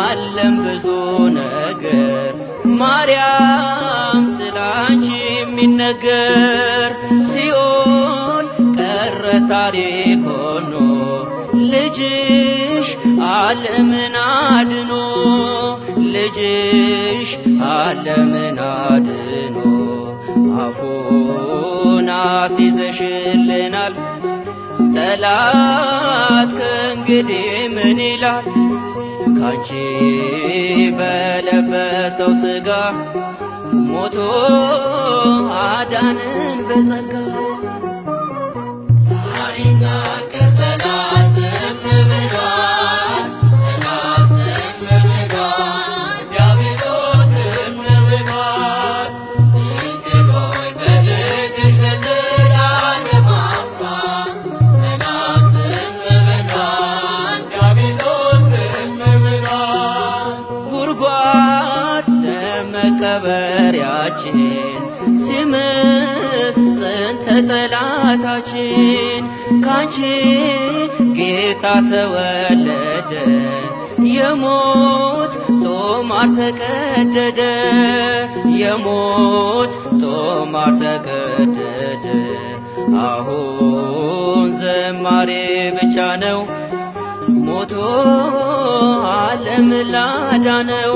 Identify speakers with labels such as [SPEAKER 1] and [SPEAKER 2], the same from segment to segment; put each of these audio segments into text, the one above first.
[SPEAKER 1] አለም ብዙ ነገር ማርያም ስላንቺ የሚነገር ሲኦል ቀረ ታሪክ ሆኖ ልጅሽ ዓለምን አድኖ ልጅሽ ዓለምን አድኖ አፉን አስይዘሽልናል ጠላት ከእንግዲህ ምን ይላል ካንቺ በለበሰው ሥጋ ሞቶ አዳንን በጸጋ መቀበሪያችን ሲምስ ጥንተ ጠላታችን ካንቺ ጌታ ተወለደ የሞት ጦማር ተቀደደ የሞት ጦማር ተቀደደ አሁን ዘማሬ ብቻ ነው ሞቶ ዓለምን ላዳነው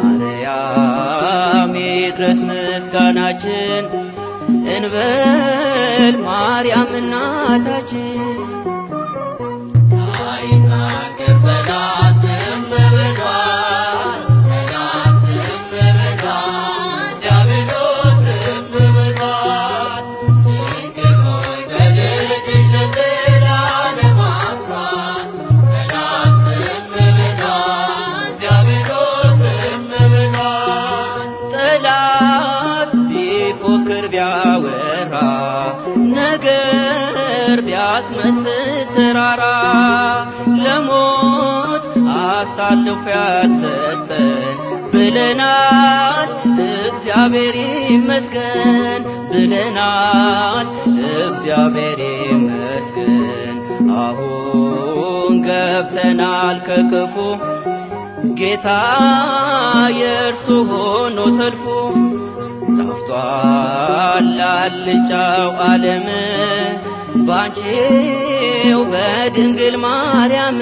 [SPEAKER 1] አርያም ይድረስ ምስጋናችን እንበል ማርያም እናታችን ቢፎክር ቢያወራ ነገር ቢያስመስል ተራራ ለሞት አሳልፎ ያልሰጠን ብለናል እግዚአብሔር ይመስገን ብለናል እግዚአብሔር ይመስገን አሁን ገብተናል ከክፉ ጌታ የእርሱ ሆኖ ሰልፉ ጠፍቷል አልጫው ዓለም ባንቺው በድንግል ማርያም